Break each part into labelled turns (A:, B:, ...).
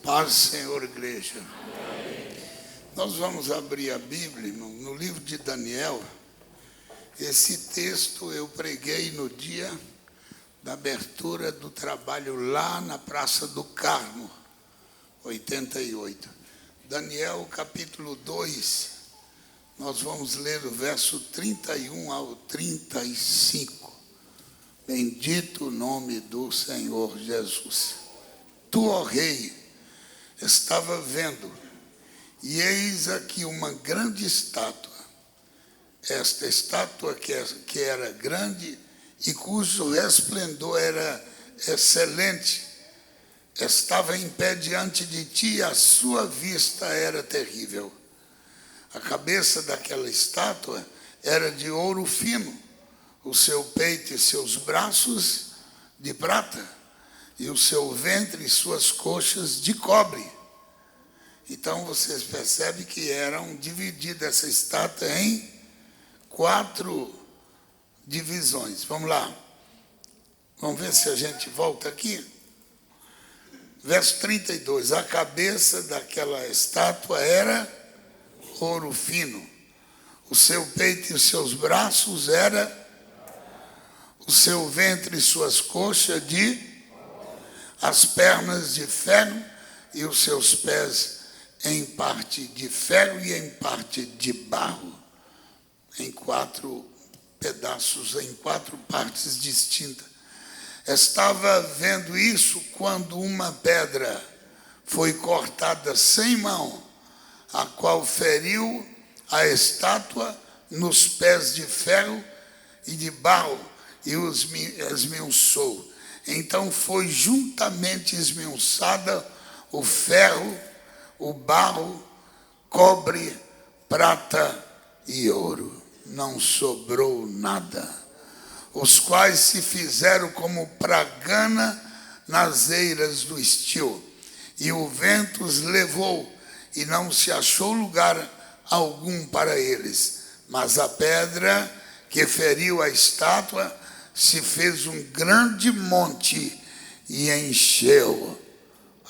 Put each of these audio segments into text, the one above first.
A: Paz, Senhor, igreja. Amém. Nós vamos abrir a Bíblia no livro de Daniel. Esse texto eu preguei no dia da abertura do trabalho lá na Praça do Carmo, 88. Daniel, capítulo 2, nós vamos ler o verso 31 ao 35. Bendito o nome do Senhor Jesus. Tu, ó Rei, estava vendo, e eis aqui uma grande estátua. Esta estátua que era grande e cujo resplendor era excelente, estava em pé diante de ti, e a sua vista era terrível. A cabeça daquela estátua era de ouro fino, o seu peito e seus braços de prata, e o seu ventre e suas coxas de cobre. Então vocês percebem que eram divididas essa estátua em 4 divisões. Vamos lá. Vamos ver se a gente volta aqui. Verso 32. A cabeça daquela estátua era ouro fino. O seu peito e os seus braços era, o seu ventre e suas coxas de, as pernas de ferro e os seus pés em parte de ferro e em parte de barro, em 4 pedaços, em 4 partes distintas. Estava vendo isso quando uma pedra foi cortada sem mão, a qual feriu a estátua nos pés de ferro e de barro e os esmiuçou. Então foi juntamente esmiuçada o ferro, o barro, cobre, prata e ouro. Não sobrou nada. Os quais se fizeram como pragana nas eiras do estio. E o vento os levou, e não se achou lugar algum para eles. Mas a pedra que feriu a estátua se fez um grande monte e encheu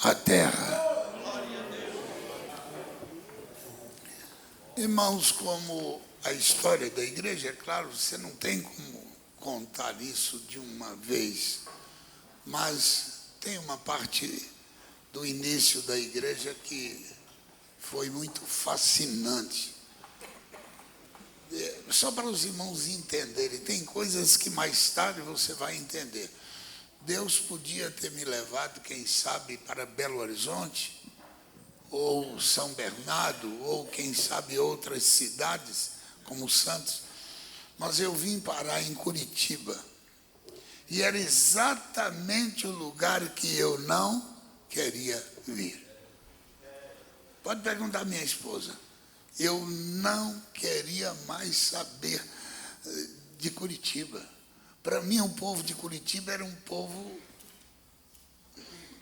A: a terra. Irmãos, como a história da igreja, é claro, você não tem como contar isso de uma vez, mas tem uma parte do início da igreja que foi muito fascinante. Só para os irmãos entenderem, tem coisas que mais tarde você vai entender. Deus podia ter me levado, quem sabe, para Belo Horizonte, ou São Bernardo, ou quem sabe outras cidades, como Santos, mas eu vim parar em Curitiba. E era exatamente o lugar que eu não queria vir. Pode perguntar à minha esposa. Eu não queria mais saber de Curitiba. Para mim, o povo de Curitiba era um povo,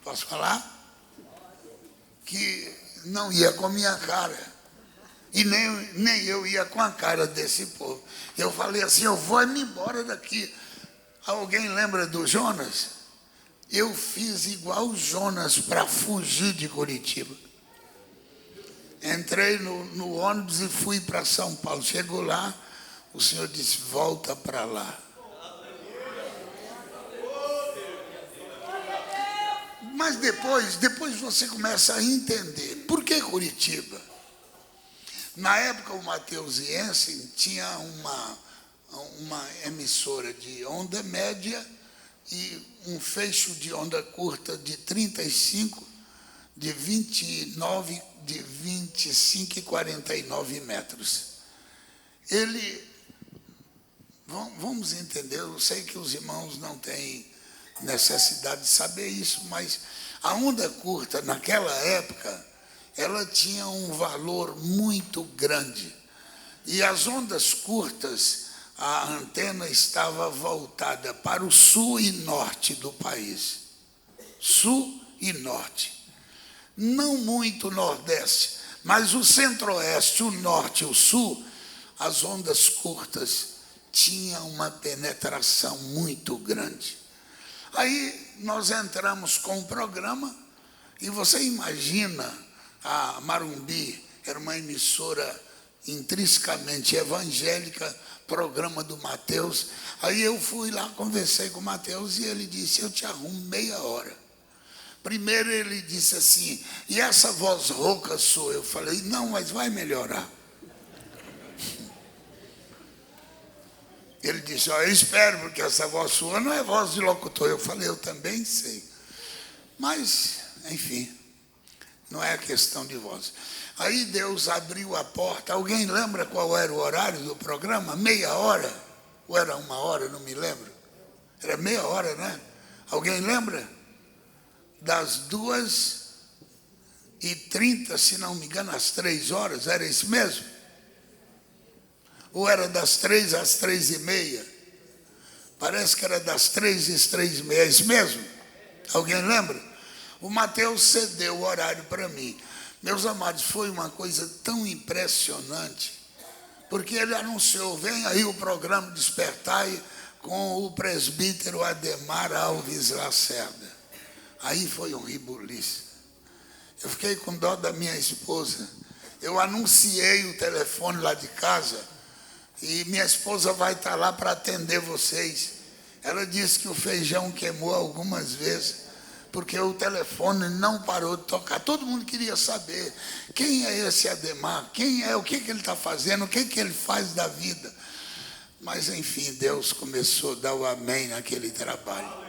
A: posso falar? Que não ia com a minha cara. E nem eu ia com a cara desse povo. Eu falei assim, eu vou me embora daqui. Alguém lembra do Jonas? Eu fiz igual o Jonas para fugir de Curitiba. Entrei no ônibus e fui para São Paulo. Chegou lá, o Senhor disse, volta para lá. Mas depois você começa a entender. Por que Curitiba? Na época, o Mateusiense tinha uma emissora de onda média e um fecho de onda curta de 35, de 29, de 25 e 49 metros. Vamos entender, eu sei que os irmãos não têm necessidade de saber isso, mas a onda curta, naquela época, ela tinha um valor muito grande. E as ondas curtas, a antena estava voltada para o sul e norte do país. Sul e norte. Não muito nordeste, mas o centro-oeste, o norte e o sul, as ondas curtas tinham uma penetração muito grande. Aí nós entramos com o programa E você imagina, a Marumbi era uma emissora intrinsecamente evangélica, programa do Mateus. Aí eu fui lá, conversei com o Mateus e ele disse, eu te arrumo meia hora. Primeiro ele disse assim, e essa voz rouca sua? Eu falei, não, mas vai melhorar. Ele disse, eu espero, porque essa voz sua não é voz de locutor. Eu falei, eu também sei. Mas, enfim, não é questão de voz. Aí Deus abriu a porta. Alguém lembra qual era o horário do programa? Meia hora? Ou era uma hora? Não me lembro. Era meia hora, né? Alguém lembra? Das 2h30, se não me engano, às 3 horas. Era isso mesmo? Ou era das 3 às 3h30? Parece que era das 3 às 3h30. É isso mesmo? Alguém lembra? O Mateus cedeu o horário para mim. Meus amados, foi uma coisa tão impressionante, porque ele anunciou, vem aí o programa Despertai com o presbítero Ademar Alves Lacerda. Aí foi um ribuliço. Eu fiquei com dó da minha esposa. Eu anunciei o telefone lá de casa, e minha esposa vai estar lá para atender vocês. Ela disse que o feijão queimou algumas vezes, porque o telefone não parou de tocar. Todo mundo queria saber quem é esse Ademar, quem é, o que ele está fazendo, o que ele faz da vida. Mas, enfim, Deus começou a dar o amém naquele trabalho.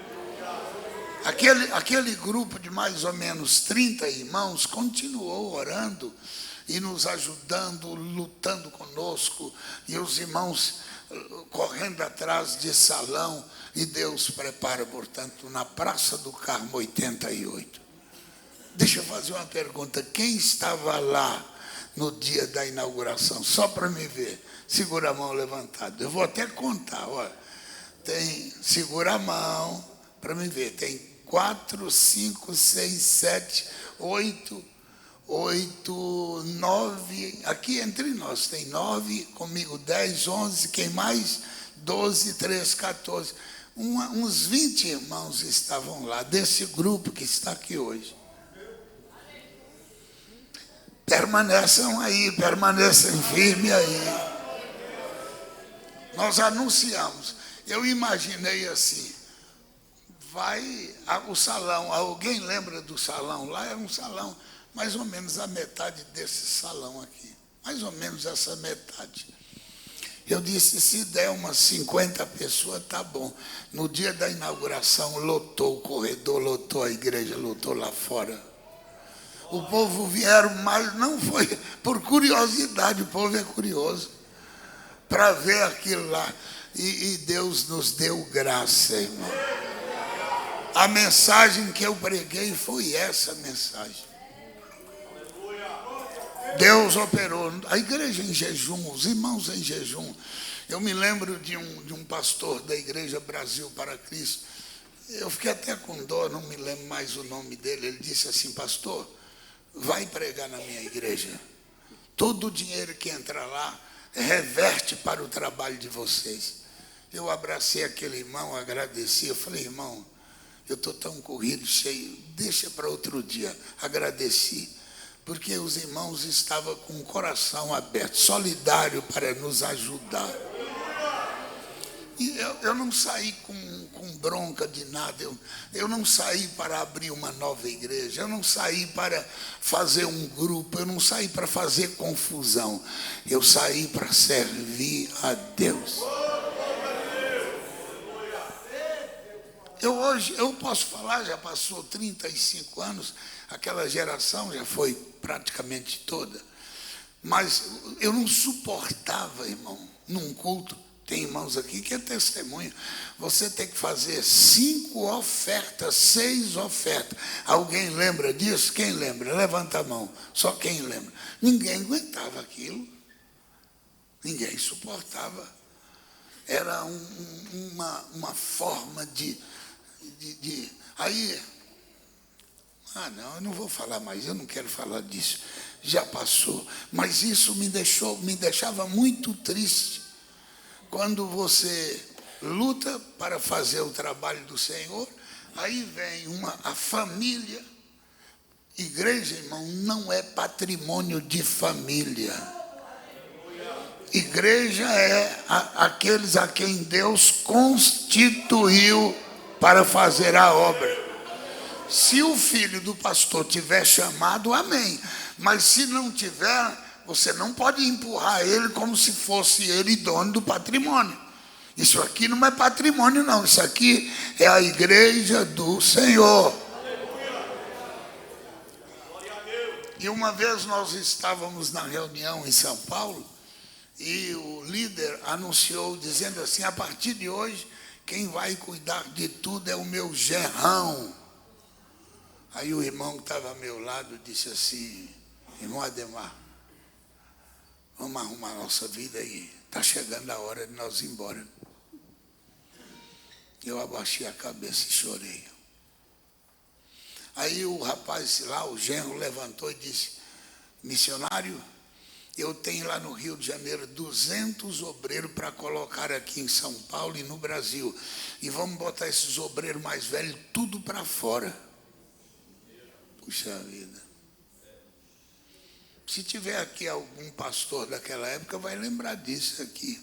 A: Aquele grupo de mais ou menos 30 irmãos continuou orando e nos ajudando, lutando conosco, e os irmãos correndo atrás de salão, e Deus prepara, portanto, na Praça do Carmo 88. Deixa eu fazer uma pergunta, quem estava lá no dia da inauguração? Só para me ver, segura a mão levantada. Eu vou até contar, olha. Segura a mão, para me ver, tem 4, 5, 6, 7, 8, 9, aqui entre nós tem 9, comigo 10, 11, quem mais? 12, 13, 14. Uns 20 irmãos estavam lá, desse grupo que está aqui hoje. Permaneçam aí, permaneçam firmes aí. Nós anunciamos. Eu imaginei assim, o salão, alguém lembra do salão? Lá é um salão, mais ou menos a metade desse salão aqui. Mais ou menos essa metade. Eu disse, se der umas 50 pessoas, tá bom. No dia da inauguração, lotou o corredor, lotou a igreja, lotou lá fora. O povo vieram, mas não foi por curiosidade, o povo é curioso, para ver aquilo lá. E Deus nos deu graça, irmão. A mensagem que eu preguei foi essa mensagem. Deus operou, a igreja em jejum, os irmãos em jejum. Eu me lembro de um pastor da Igreja Brasil para Cristo. Eu fiquei até com dó, não me lembro mais o nome dele. Ele disse assim, pastor, vai pregar na minha igreja. Todo o dinheiro que entra lá reverte para o trabalho de vocês. Eu abracei aquele irmão, agradeci. Eu falei, irmão, eu estou tão corrido, cheio, deixa para outro dia. Agradeci, porque os irmãos estavam com o coração aberto, solidário para nos ajudar. E eu não saí com bronca de nada, eu não saí para abrir uma nova igreja, eu não saí para fazer um grupo, eu não saí para fazer confusão, eu saí para servir a Deus. Eu posso falar, já passou 35 anos, aquela geração já foi praticamente toda, mas eu não suportava, irmão, num culto, tem irmãos aqui que é testemunho, você tem que fazer 5 ofertas, 6 ofertas. Alguém lembra disso? Quem lembra? Levanta a mão, só quem lembra. Ninguém aguentava aquilo, ninguém suportava. Era uma forma de... Aí, não, eu não vou falar mais, eu não quero falar disso, já passou. Mas isso me deixava muito triste. Quando você luta para fazer o trabalho do Senhor, aí vem a família Igreja, irmão, não é patrimônio de família. Igreja é aqueles a quem Deus constituiu para fazer a obra. Se o filho do pastor tiver chamado, amém. Mas se não tiver, você não pode empurrar ele como se fosse ele dono do patrimônio. Isso aqui não é patrimônio, não. Isso aqui é a igreja do Senhor. E uma vez nós estávamos na reunião em São Paulo e o líder anunciou, dizendo assim: a partir de hoje, quem vai cuidar de tudo é o meu genrão. Aí o irmão que estava ao meu lado disse assim: irmão Ademar, vamos arrumar a nossa vida aí. Está chegando a hora de nós ir embora. Eu abaixei a cabeça e chorei. Aí o rapaz lá, o genro, levantou e disse: missionário, eu tenho lá no Rio de Janeiro 200 obreiros para colocar aqui em São Paulo e no Brasil. E vamos botar esses obreiros mais velhos tudo para fora. Puxa vida. Se tiver aqui algum pastor daquela época, vai lembrar disso aqui.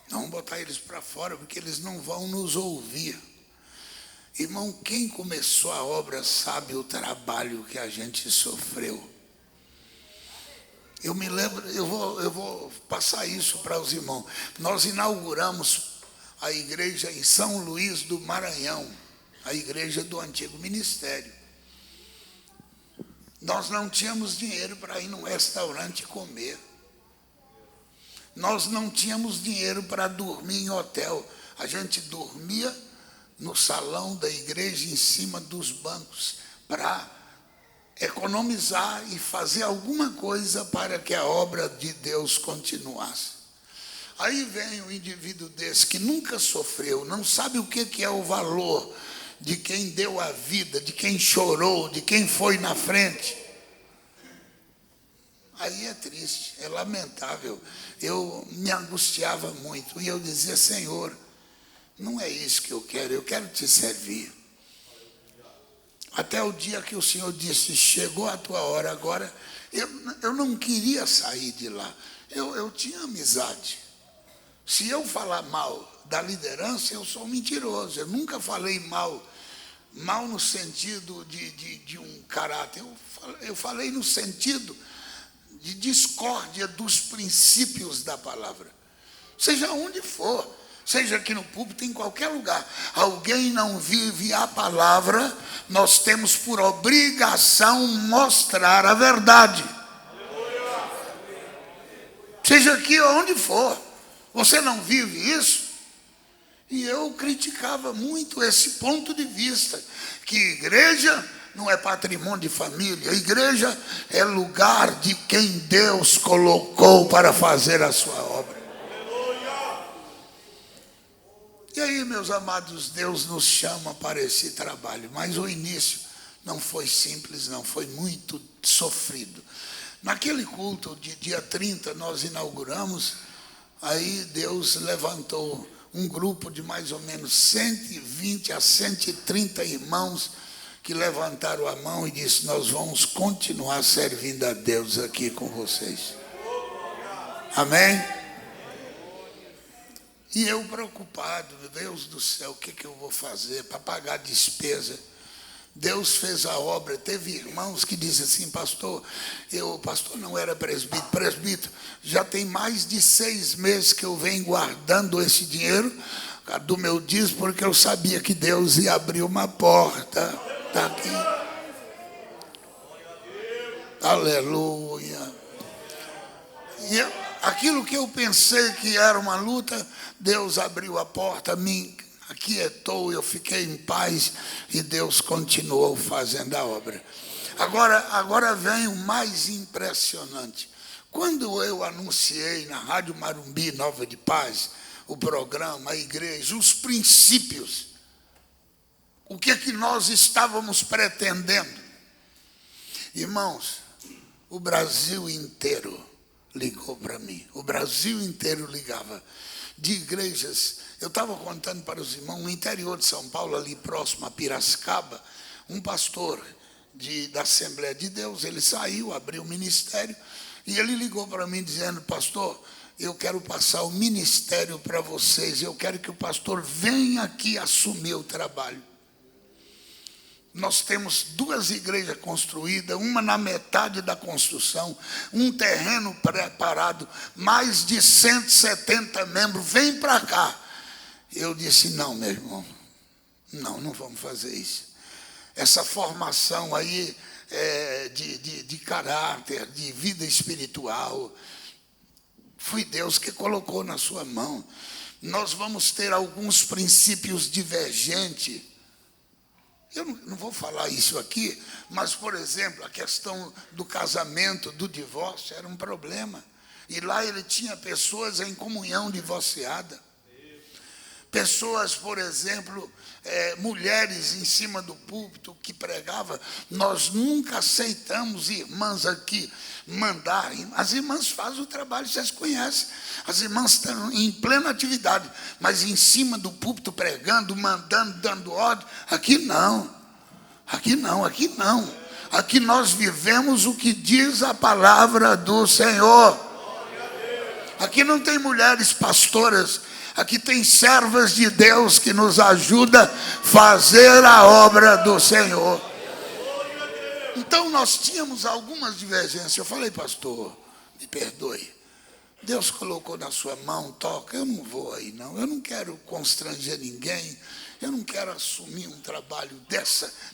A: Vamos botar eles para fora, porque eles não vão nos ouvir. Irmão, quem começou a obra sabe o trabalho que a gente sofreu. Eu me lembro, eu vou passar isso para os irmãos. Nós inauguramos a igreja em São Luís do Maranhão, a igreja do antigo ministério. Nós não tínhamos dinheiro para ir num restaurante comer. Nós não tínhamos dinheiro para dormir em hotel. A gente dormia no salão da igreja, em cima dos bancos, para economizar e fazer alguma coisa para que a obra de Deus continuasse. Aí vem um indivíduo desse que nunca sofreu, não sabe o que é o valor de quem deu a vida, de quem chorou, de quem foi na frente. Aí é triste, é lamentável. Eu me angustiava muito e eu dizia: Senhor, não é isso que eu quero te servir. Até o dia que o Senhor disse: chegou a tua hora agora. Eu não queria sair de lá. Eu tinha amizade. Se eu falar mal da liderança, eu sou mentiroso. Eu nunca falei mal no sentido de um caráter. Eu falei no sentido de discórdia dos princípios da palavra. Seja onde for, seja aqui no púlpito, em qualquer lugar, alguém não vive a palavra, nós temos por obrigação mostrar a verdade. Seja aqui ou onde for, você não vive isso? E eu criticava muito esse ponto de vista, que igreja não é patrimônio de família, a igreja é lugar de quem Deus colocou para fazer a sua obra. E aí, meus amados, Deus nos chama para esse trabalho, mas o início não foi simples, não, foi muito sofrido. Naquele culto de dia 30, nós inauguramos, aí Deus levantou um grupo de mais ou menos 120 a 130 irmãos que levantaram a mão e disse: nós vamos continuar servindo a Deus aqui com vocês. Amém? E eu preocupado, Deus do céu, o que eu vou fazer para pagar a despesa? Deus fez a obra. Teve irmãos que dizem assim: pastor não era presbítero, já tem mais de 6 meses que eu venho guardando esse dinheiro do meu dízimo, porque eu sabia que Deus ia abrir uma porta. Está aqui. Aleluia. E aquilo que eu pensei que era uma luta, Deus abriu a porta, me aquietou, eu fiquei em paz e Deus continuou fazendo a obra. Agora vem o mais impressionante. Quando eu anunciei na Rádio Marumbi Nova de Paz o programa, a igreja, os princípios, o que nós estávamos pretendendo? Irmãos, o Brasil inteiro ligou para mim. O Brasil inteiro ligava. De igrejas, eu estava contando para os irmãos, no interior de São Paulo, ali próximo a Piracicaba, um pastor da Assembleia de Deus. Ele saiu, abriu o ministério, e ele ligou para mim dizendo: pastor, eu quero passar o ministério para vocês, eu quero que o pastor venha aqui assumir o trabalho. Nós temos 2 igrejas construídas, uma na metade da construção, um terreno preparado, mais de 170 membros, vem para cá. Eu disse: não, meu irmão, não vamos fazer isso. Essa formação aí de caráter, de vida espiritual, foi Deus que colocou na sua mão. Nós vamos ter alguns princípios divergentes. Eu não vou falar isso aqui, mas, por exemplo, a questão do casamento, do divórcio, era um problema. E lá ele tinha pessoas em comunhão divorciada. Pessoas, por exemplo, mulheres em cima do púlpito que pregavam. Nós nunca aceitamos irmãs aqui mandarem. As irmãs fazem o trabalho, vocês conhecem. As irmãs estão em plena atividade, mas em cima do púlpito pregando, mandando, dando ordem. Aqui não. Aqui não, aqui não. Aqui nós vivemos o que diz a palavra do Senhor. Aqui não tem mulheres pastoras. Aqui tem servas de Deus que nos ajudam a fazer a obra do Senhor. Então nós tínhamos algumas divergências. Eu falei: pastor, me perdoe. Deus colocou na sua mão, toca. Eu não vou aí, não. Eu não quero constranger ninguém. Eu não quero assumir um trabalho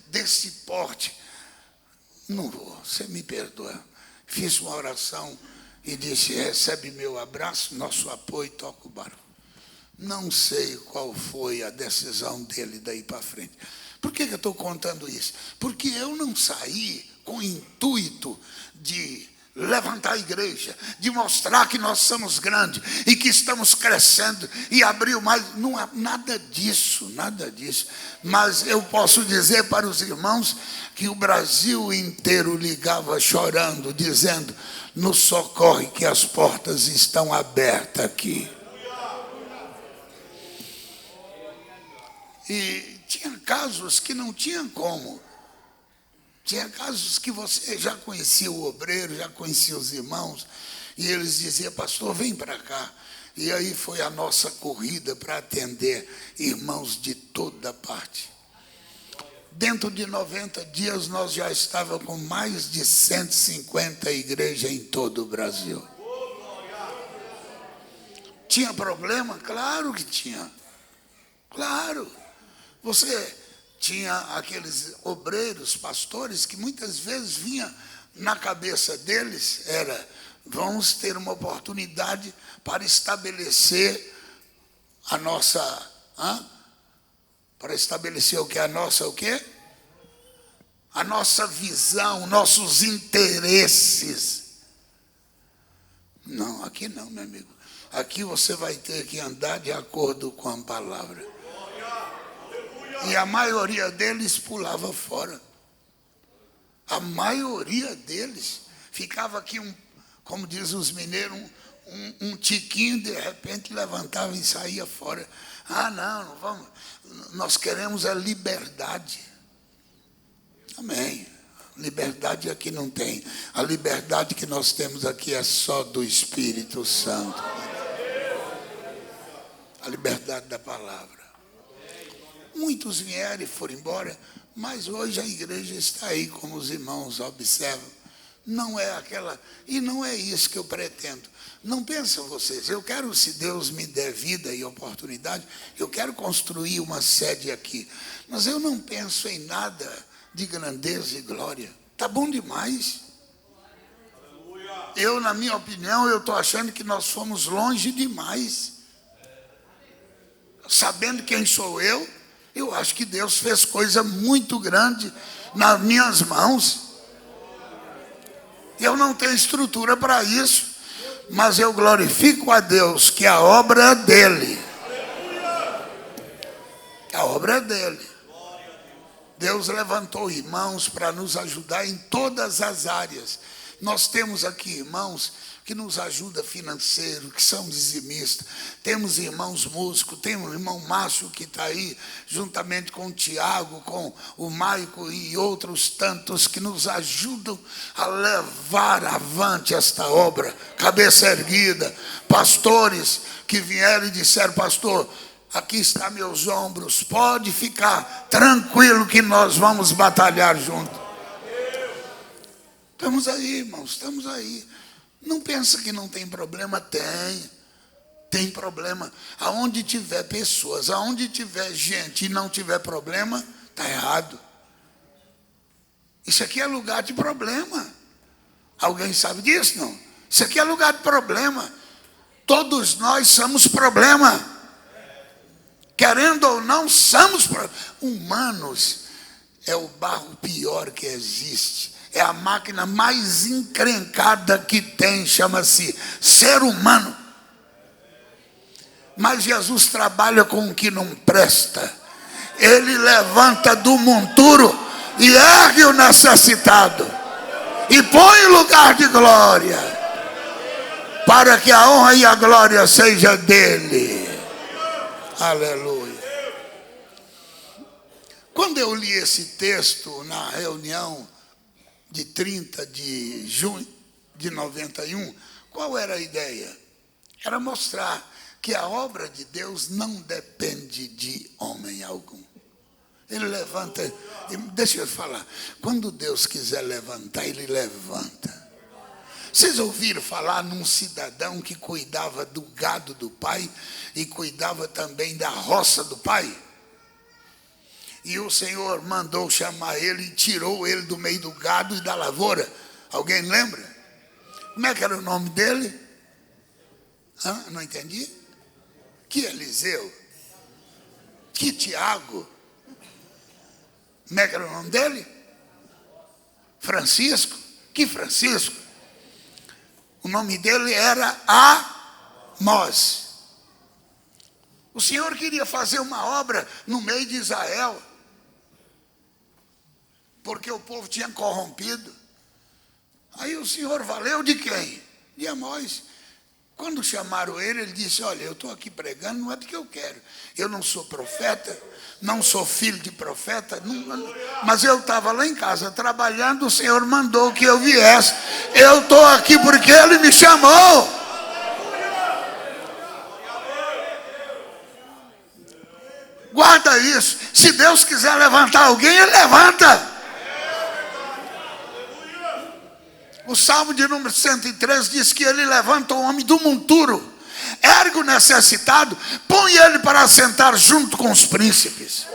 A: desse porte. Não vou, você me perdoa. Fiz uma oração e disse: recebe meu abraço, nosso apoio, toca o barco. Não sei qual foi a decisão dele daí para frente. Por que eu estou contando isso? Porque eu não saí com o intuito de levantar a igreja, de mostrar que nós somos grandes e que estamos crescendo e abrir mais. Não é nada disso, nada disso. Mas eu posso dizer para os irmãos que o Brasil inteiro ligava chorando, dizendo: nos socorre que as portas estão abertas aqui. E tinha casos que não tinham como. Tinha casos que você já conhecia o obreiro, já conhecia os irmãos, e eles diziam: pastor, vem para cá. E aí foi a nossa corrida para atender irmãos de toda parte. Dentro de 90 dias, nós já estávamos com mais de 150 igrejas em todo o Brasil. Tinha problema? Claro que tinha. Claro. Você tinha aqueles obreiros, pastores, que muitas vezes vinha na cabeça deles, vamos ter uma oportunidade para estabelecer a nossa... Para estabelecer o que? A nossa visão, nossos interesses. Não, aqui não, meu amigo. Aqui você vai ter que andar de acordo com a palavra. E a maioria deles pulava fora. A maioria deles ficava aqui, como dizem os mineiros, um tiquinho, de repente levantava e saía fora. Não vamos. Nós queremos a liberdade. Amém. Liberdade aqui não tem. A liberdade que nós temos aqui é só do Espírito Santo. A liberdade da palavra. Muitos vieram e foram embora, mas hoje a igreja está aí, como os irmãos observam. Não é aquela, e não é isso que eu pretendo. Não pensam vocês, eu quero, se Deus me der vida e oportunidade, eu quero construir uma sede aqui. Mas eu não penso em nada de grandeza e glória. Está bom demais. Eu, na minha opinião, eu estou achando que nós fomos longe demais. Sabendo quem sou eu acho que Deus fez coisa muito grande nas minhas mãos. Eu não tenho estrutura para isso, mas eu glorifico a Deus que a obra é dele. A obra é dele. Deus levantou irmãos para nos ajudar em todas as áreas. Nós temos aqui irmãos que nos ajudam financeiro, que são dizimistas. Temos irmãos músicos, temos o irmão Márcio que está aí, juntamente com o Tiago, com o Maico e outros tantos que nos ajudam a levar avante esta obra. Cabeça erguida, pastores que vieram e disseram: pastor, aqui está meus ombros, pode ficar tranquilo que nós vamos batalhar juntos. Estamos aí, irmãos, estamos aí. Não pensa que não tem problema, tem problema. Aonde tiver pessoas, aonde tiver gente e não tiver problema, está errado. Isso aqui é lugar de problema. Alguém sabe disso, não? Isso aqui é lugar de problema. Todos nós somos problema. Querendo ou não, somos humanos. É o barro pior que existe. É a máquina mais encrencada que tem, chama-se ser humano. Mas Jesus trabalha com o que não presta. Ele levanta do monturo e ergue o necessitado. E põe em lugar de glória. Para que a honra e a glória seja dele. Aleluia. Quando eu li esse texto na reunião de 30 de junho de 91, qual era a ideia? Era mostrar que a obra de Deus não depende de homem algum. Ele levanta, deixa eu falar, quando Deus quiser levantar, ele levanta. Vocês ouviram falar num cidadão que cuidava do gado do pai e cuidava também da roça do pai? E o Senhor mandou chamar ele e tirou ele do meio do gado e da lavoura. Alguém lembra? Como é que era o nome dele? Não entendi? Que Eliseu? Que Tiago? Como é que era o nome dele? Francisco? Que Francisco? O nome dele era Amós. O Senhor queria fazer uma obra no meio de Israel, porque o povo tinha corrompido. Aí o Senhor valeu de quem? De Amós. Quando chamaram ele, ele disse: olha, eu estou aqui pregando, não é porque eu quero. Eu não sou profeta, não sou filho de profeta, mas eu estava lá em casa trabalhando, o Senhor mandou que eu viesse. Eu estou aqui porque ele me chamou. Guarda isso. Se Deus quiser levantar alguém, ele levanta. O Salmo de número 103 diz que ele levanta o homem do monturo, ergue o necessitado, põe ele para assentar junto com os príncipes.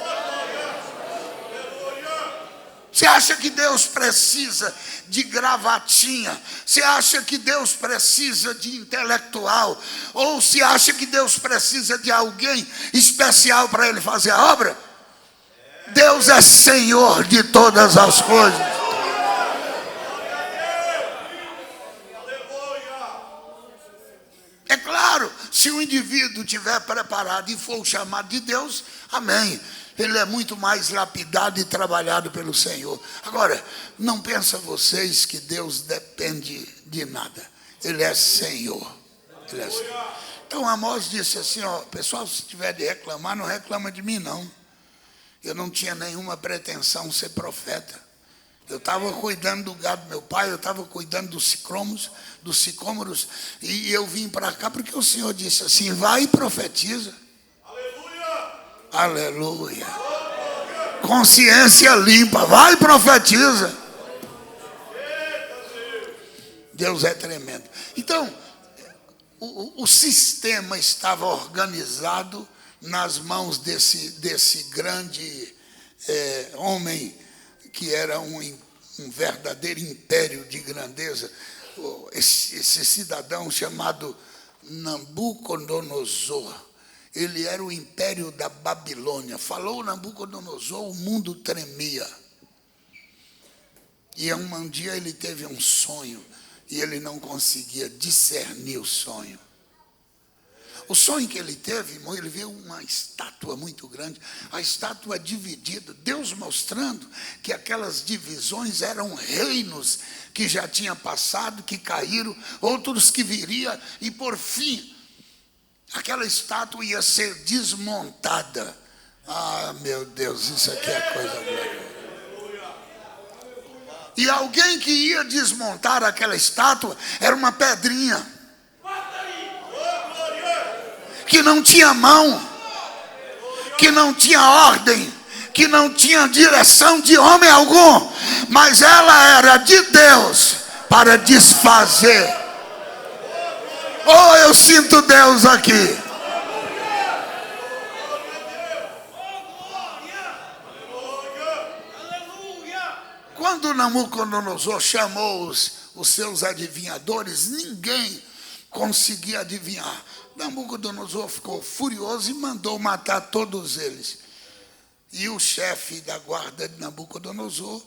A: Você acha que Deus precisa de gravatinha? Você acha que Deus precisa de intelectual? Ou você acha que Deus precisa de alguém especial para ele fazer a obra? Deus é Senhor de todas as coisas. É claro, se o indivíduo estiver preparado e for o chamado de Deus, amém. Ele é muito mais lapidado e trabalhado pelo Senhor. Agora, não pensa vocês que Deus depende de nada. Ele é Senhor. Ele é Senhor. Então Amós disse assim, ó, pessoal, se tiver de reclamar, não reclama de mim não. Eu não tinha nenhuma pretensão de ser profeta. Eu estava cuidando do gado do meu pai, eu estava cuidando dos sicômoros, e eu vim para cá porque o Senhor disse assim: vai e profetiza. Aleluia! Aleluia! Consciência limpa, vai e profetiza. Deus é tremendo. Então, o sistema estava organizado nas mãos desse grande homem, que era um verdadeiro império de grandeza, esse cidadão chamado Nabucodonosor. Ele era o império da Babilônia. Falou Nabucodonosor, o mundo tremia. E um dia ele teve um sonho, e ele não conseguia discernir o sonho. O sonho que ele teve, irmão, ele viu uma estátua muito grande, a estátua dividida, Deus mostrando que aquelas divisões eram reinos que já tinham passado, que caíram, outros que viriam, e por fim, aquela estátua ia ser desmontada. Ah, meu Deus, isso aqui é coisa gloriosa. E alguém que ia desmontar aquela estátua era uma pedrinha que não tinha mão, que não tinha ordem, que não tinha direção de homem algum, mas ela era de Deus para desfazer. Oh, eu sinto Deus aqui. Quando Nabucodonosor chamou os seus adivinhadores, ninguém conseguia adivinhar. Nabucodonosor ficou furioso e mandou matar todos eles. E o chefe da guarda de Nabucodonosor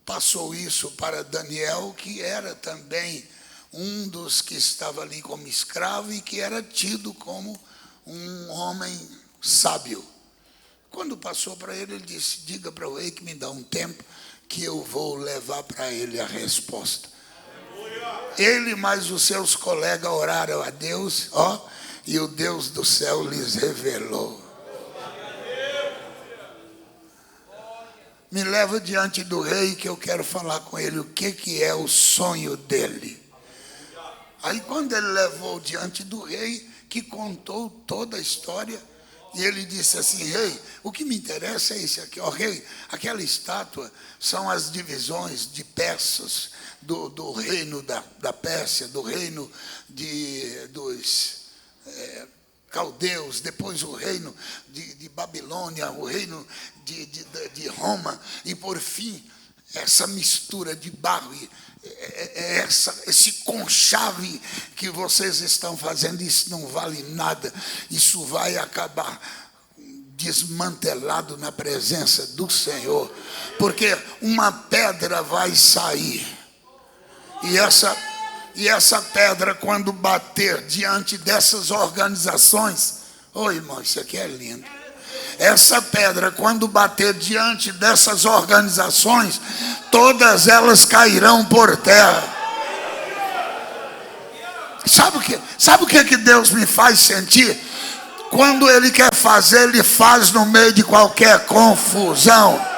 A: passou isso para Daniel, que era também um dos que estava ali como escravo e que era tido como um homem sábio. Quando passou para ele, ele disse: diga para o rei que me dá um tempo, que eu vou levar para ele a resposta. Ele mais os seus colegas oraram a Deus, ó, e o Deus do céu lhes revelou. Me leva diante do rei que eu quero falar com ele o que é o sonho dele. Aí quando ele levou diante do rei, que contou toda a história, e ele disse assim: rei, o que me interessa é isso aqui, ó rei, aquela estátua são as divisões de Persas, do reino da Pérsia, do reino dos caldeus, depois o reino de Babilônia, o reino de Roma, e por fim, essa mistura de barro, esse conchave que vocês estão fazendo, isso não vale nada, isso vai acabar desmantelado na presença do Senhor, porque uma pedra vai sair, e essa pedra, quando bater diante dessas organizações, ô irmão, isso aqui é lindo. Essa pedra, quando bater diante dessas organizações, todas elas cairão por terra. Sabe o que Deus me faz sentir? Quando Ele quer fazer, Ele faz no meio de qualquer confusão.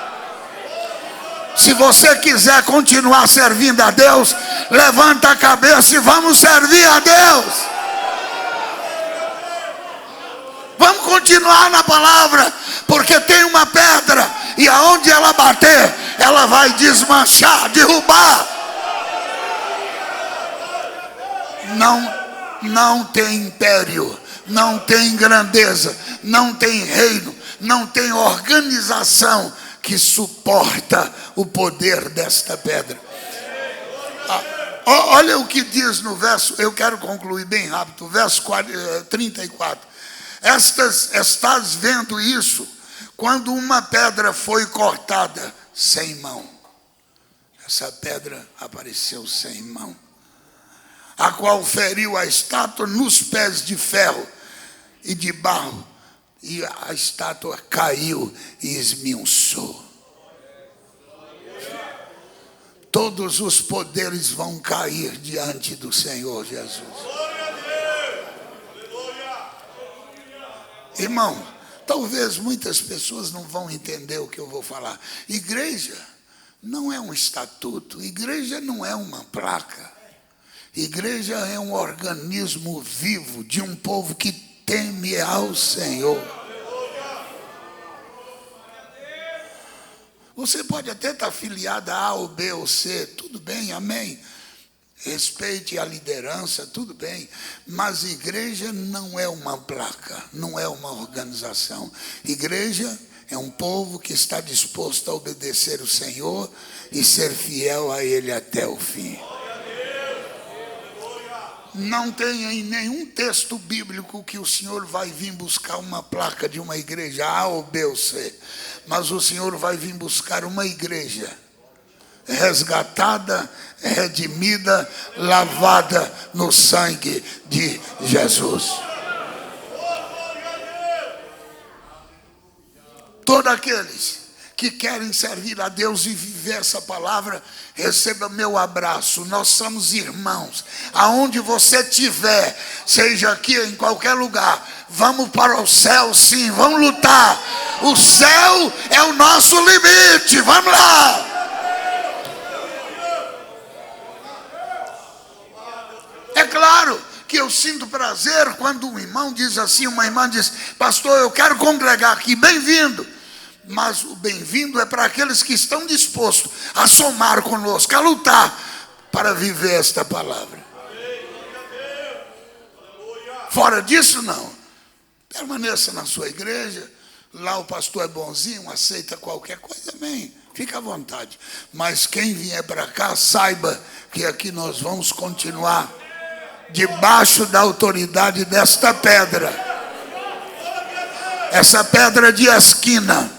A: Se você quiser continuar servindo a Deus, levanta a cabeça e vamos servir a Deus. Vamos continuar na palavra, porque tem uma pedra e aonde ela bater, ela vai desmanchar, derrubar. Não tem império, não tem grandeza, não tem reino, não tem organização que suporta o poder desta pedra. Olha o que diz no verso, eu quero concluir bem rápido, verso 34. Estás vendo isso? Quando uma pedra foi cortada sem mão. Essa pedra apareceu sem mão, a qual feriu a estátua nos pés de ferro e de barro, e a estátua caiu e esmiuçou. Todos os poderes vão cair diante do Senhor Jesus. Irmão, talvez muitas pessoas não vão entender o que eu vou falar. Igreja não é um estatuto, igreja não é uma placa. Igreja é um organismo vivo de um povo que teme ao Senhor. Você pode até estar afiliado a A ou B ou C, tudo bem, amém. Respeite a liderança, tudo bem, mas igreja não é uma placa, não é uma organização. Igreja é um povo que está disposto a obedecer o Senhor e ser fiel a Ele até o fim. Não tem em nenhum texto bíblico que o Senhor vai vir buscar uma placa de uma igreja A ou B ou C, mas o Senhor vai vir buscar uma igreja resgatada, redimida, lavada no sangue de Jesus. Todos aqueles que querem servir a Deus e viver essa palavra, receba meu abraço. Nós somos irmãos. Aonde você estiver, seja aqui em qualquer lugar, vamos para o céu, sim, vamos lutar. O céu é o nosso limite, vamos lá. É claro que eu sinto prazer quando um irmão diz assim, uma irmã diz: pastor, eu quero congregar aqui, bem-vindo. Mas o bem-vindo é para aqueles que estão dispostos a somar conosco, a lutar para viver esta palavra. Fora disso, não. Permaneça na sua igreja. Lá o pastor é bonzinho, aceita qualquer coisa, amém. Fica à vontade. Mas quem vier para cá, saiba que aqui nós vamos continuar debaixo da autoridade desta pedra. Essa pedra de esquina.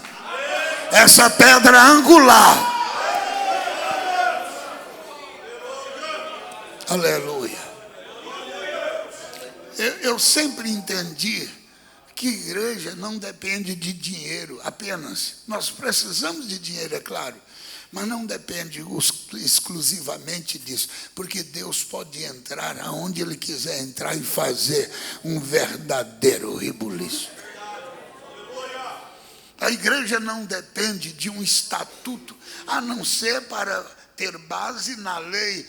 A: Essa pedra angular. Aleluia. Eu sempre entendi que igreja não depende de dinheiro apenas. Nós precisamos de dinheiro, é claro, mas não depende exclusivamente disso, porque Deus pode entrar aonde Ele quiser entrar e fazer um verdadeiro rebuliço. A igreja não depende de um estatuto, a não ser para ter base na lei,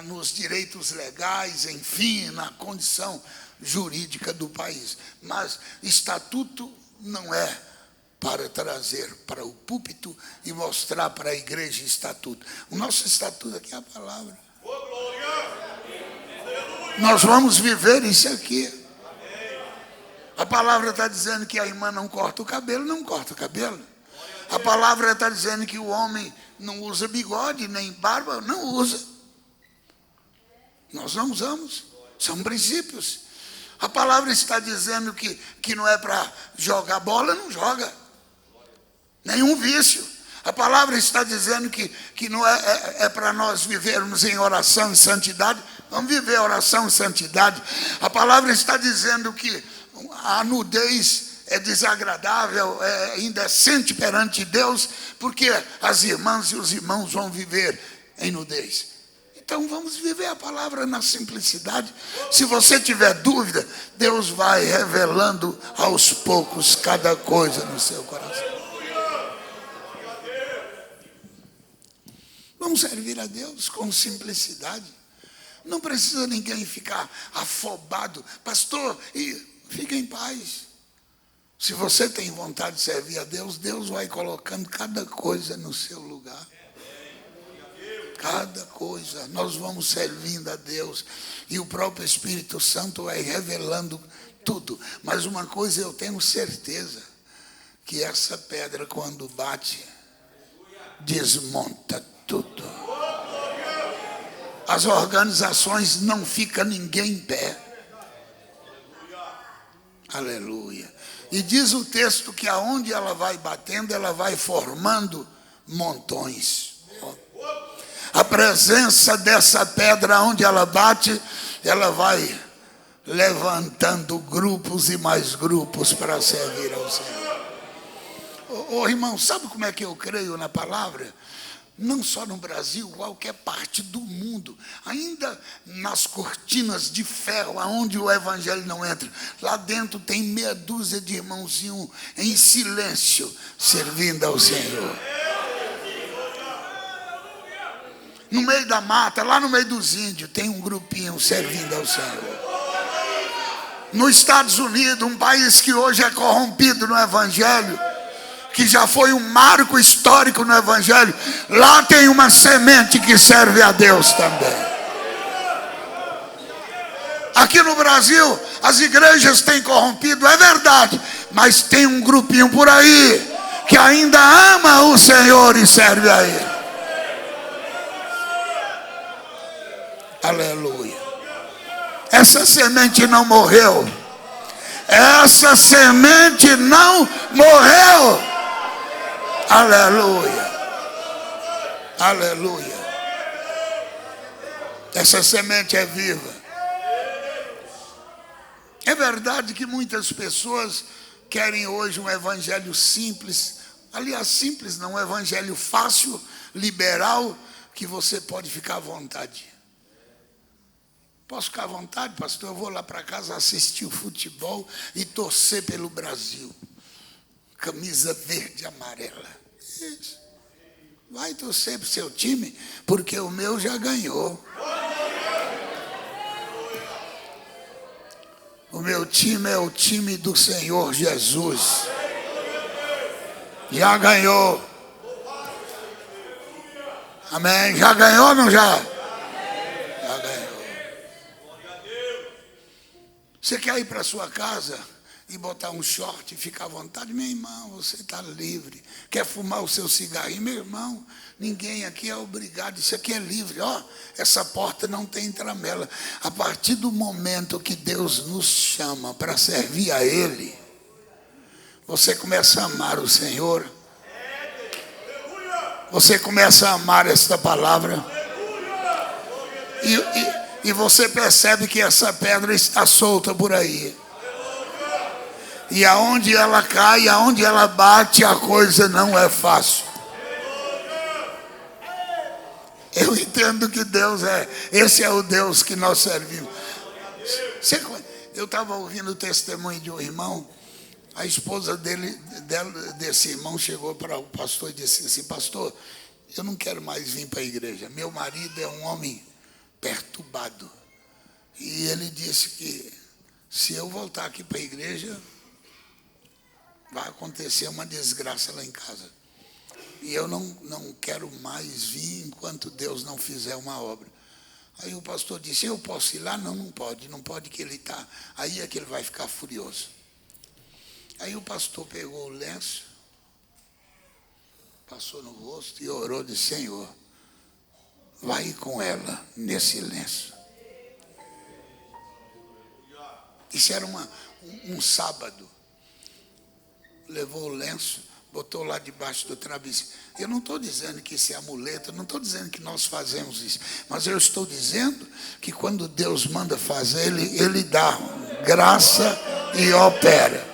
A: nos direitos legais, enfim, na condição jurídica do país. Mas estatuto não é para trazer para o púlpito e mostrar para a igreja estatuto. O nosso estatuto aqui é a palavra. Nós vamos viver isso aqui. A palavra está dizendo que a irmã não corta o cabelo, não corta o cabelo. A palavra está dizendo que o homem não usa bigode, nem barba, não usa. Nós não usamos. São princípios. A palavra está dizendo que não é para jogar bola, não joga. Nenhum vício. A palavra está dizendo que não é para nós vivermos em oração e santidade. Vamos viver oração e santidade. A palavra está dizendo que a nudez é desagradável, é indecente perante Deus, porque as irmãs e os irmãos vão viver em nudez. Então vamos viver a palavra na simplicidade. Se você tiver dúvida, Deus vai revelando aos poucos cada coisa no seu coração. Vamos servir a Deus com simplicidade. Não precisa ninguém ficar afobado. Pastor, fica em paz. Se você tem vontade de servir a Deus, Deus vai colocando cada coisa no seu lugar. Cada coisa. Nós vamos servindo a Deus. E o próprio Espírito Santo vai revelando tudo. Mas uma coisa eu tenho certeza. Que essa pedra, quando bate, desmonta tudo. As organizações não fica ninguém em pé. Aleluia. E diz o texto que aonde ela vai batendo, ela vai formando montões. A presença dessa pedra, onde ela bate, ela vai levantando grupos e mais grupos para servir ao Senhor. Irmão, sabe como é que eu creio na palavra? Não só no Brasil, qualquer parte do mundo, ainda nas cortinas de ferro, aonde o evangelho não entra, lá dentro tem meia dúzia de irmãozinhos em silêncio, servindo ao Senhor. No meio da mata, lá no meio dos índios, tem um grupinho servindo ao Senhor. Nos Estados Unidos, um país que hoje é corrompido no evangelho, que já foi um marco histórico no evangelho, lá tem uma semente que serve a Deus também. Aqui no Brasil, as igrejas têm corrompido, é verdade, mas tem um grupinho por aí que ainda ama o Senhor e serve a Ele. Aleluia. Essa semente não morreu. Essa semente não morreu. Aleluia. Aleluia. Essa semente é viva. É verdade que muitas pessoas querem hoje um evangelho simples. Aliás, simples não, um evangelho fácil, liberal, que você pode ficar à vontade. Posso ficar à vontade, pastor? Eu vou lá para casa assistir o futebol e torcer pelo Brasil. Camisa verde e amarela. Isso. Vai torcer para o seu time, porque o meu já ganhou. O meu time é o time do Senhor Jesus. Já ganhou. Amém. Já ganhou ou não já? Já ganhou. Você quer ir para sua casa e botar um short e ficar à vontade? Meu irmão, você está livre. Quer fumar o seu cigarrinho? Meu irmão, ninguém aqui é obrigado. Isso aqui é livre. Ó, essa porta não tem tramela. A partir do momento que Deus nos chama para servir a Ele, você começa a amar o Senhor. Você começa a amar esta palavra. E você percebe que essa pedra está solta por aí. E aonde ela cai, aonde ela bate, a coisa não é fácil. Eu entendo que Deus esse é o Deus que nós servimos. Eu estava ouvindo o testemunho de um irmão. A esposa desse irmão chegou para o pastor e disse assim: pastor, eu não quero mais vir para a igreja. Meu marido é um homem perturbado. E ele disse que se eu voltar aqui para a igreja, vai acontecer uma desgraça lá em casa. E eu não quero mais vir enquanto Deus não fizer uma obra. Aí o pastor disse: eu posso ir lá? Não pode que ele está. Aí é que ele vai ficar furioso. Aí o pastor pegou o lenço, passou no rosto e orou, disse: Senhor, vai com ela nesse lenço. Isso era um sábado. Levou o lenço, botou lá debaixo do travesseiro. Eu não estou dizendo que isso é amuleto, não estou dizendo que nós fazemos isso, mas eu estou dizendo que quando Deus manda fazer, Ele dá graça e opera.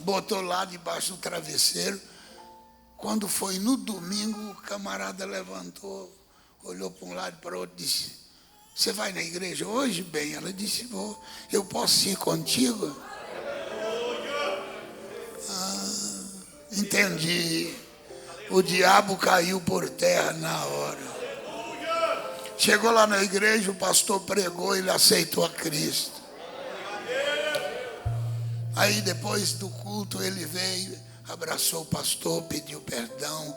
A: Botou lá debaixo do travesseiro. Quando foi no domingo, o camarada levantou, olhou para um lado e para o outro e disse: você vai na igreja hoje? Bem, ela disse: vou. Eu posso ir contigo? Entendi. O diabo caiu por terra na hora. Chegou lá na igreja, o pastor pregou, ele aceitou a Cristo. Aí depois do culto ele veio, abraçou o pastor, pediu perdão.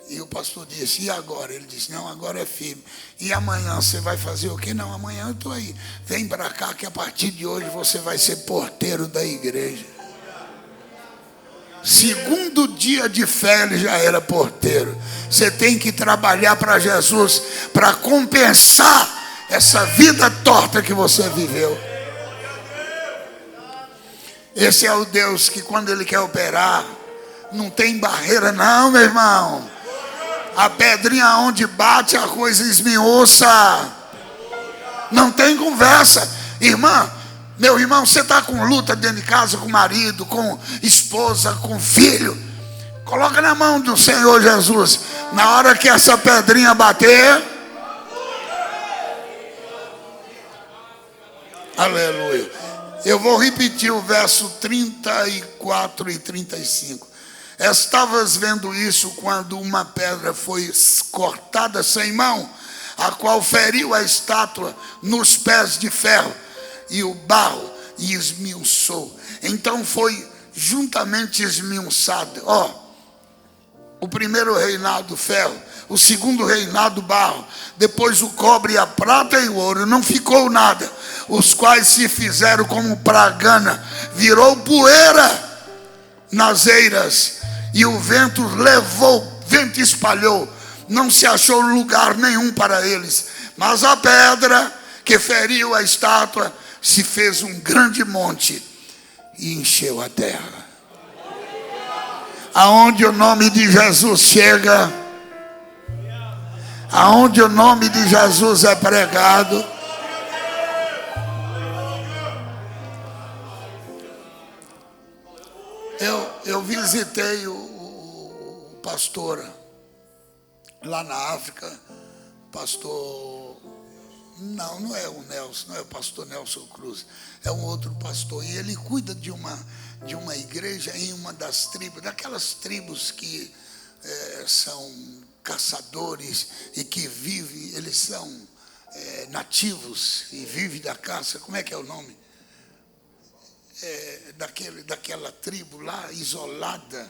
A: E o pastor disse: e agora? Ele disse: não, agora é firme. E amanhã você vai fazer o quê? Não, amanhã eu estou aí. Vem para cá que a partir de hoje você vai ser porteiro da igreja. Segundo dia de fé ele já era porteiro. Você tem que trabalhar para Jesus, para compensar essa vida torta que você viveu. Esse é o Deus que quando Ele quer operar, não tem barreira não, meu irmão. A pedrinha onde bate, a coisa esmiuça. Não tem conversa. Irmã, meu irmão, você está com luta dentro de casa, com marido, com esposa, com filho. Coloca na mão do Senhor Jesus. Na hora que essa pedrinha bater, aleluia. Eu vou repetir o verso 34 e 35. Estavas vendo isso quando uma pedra foi cortada sem mão, a qual feriu a estátua nos pés de ferro e o barro e esmiuçou. Então foi juntamente esmiuçado. O primeiro reinado ferro, o segundo reinado barro, depois o cobre, a prata e o ouro, não ficou nada, os quais se fizeram como pragana, virou poeira nas eiras, e o vento levou, vento espalhou, não se achou lugar nenhum para eles, mas a pedra que feriu a estátua se fez um grande monte e encheu a terra. Aonde o nome de Jesus chega, aonde o nome de Jesus é pregado, cumprimentei o pastor lá na África, pastor... Não é o Nelson, não é o pastor Nelson Cruz, é um outro pastor, e ele cuida de uma igreja em uma das tribos, daquelas tribos que são caçadores e que vivem, eles são nativos e vivem da caça. Como é que é o nome? Daquela tribo lá, isolada.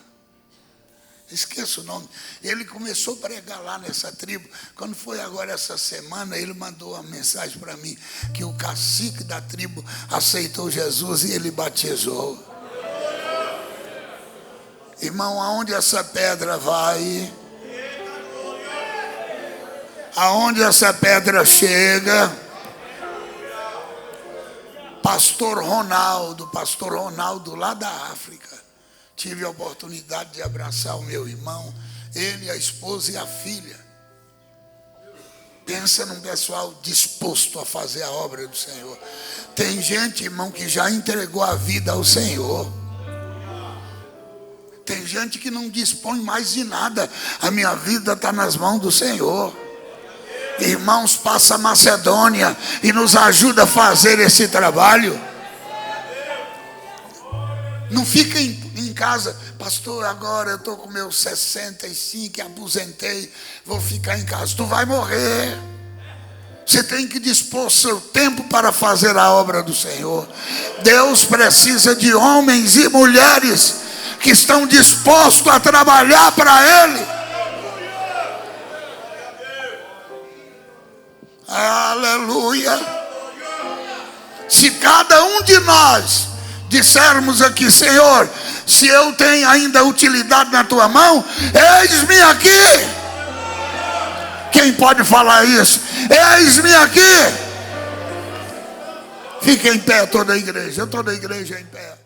A: Esqueço o nome. Ele começou a pregar lá nessa tribo. Quando foi agora essa semana, ele mandou uma mensagem para mim, que o cacique da tribo aceitou Jesus e ele batizou. Irmão, aonde essa pedra vai? Aonde essa pedra chega? Pastor Ronaldo lá da África. Tive a oportunidade de abraçar o meu irmão, ele, a esposa e a filha. Pensa num pessoal disposto a fazer a obra do Senhor. Tem gente, irmão, que já entregou a vida ao Senhor. Tem gente que não dispõe mais de nada. A minha vida está nas mãos do Senhor. Irmãos, passa a Macedônia e nos ajuda a fazer esse trabalho. Não fica em casa, pastor, agora eu estou com meus 65, aposentei, vou ficar em casa. Tu vai morrer. Você tem que dispor seu tempo para fazer a obra do Senhor. Deus precisa de homens e mulheres que estão dispostos a trabalhar para Ele. Aleluia. Se cada um de nós dissermos aqui, Senhor, se eu tenho ainda utilidade na tua mão, eis-me aqui. Quem pode falar isso? Eis-me aqui. Fica em pé toda a igreja em pé.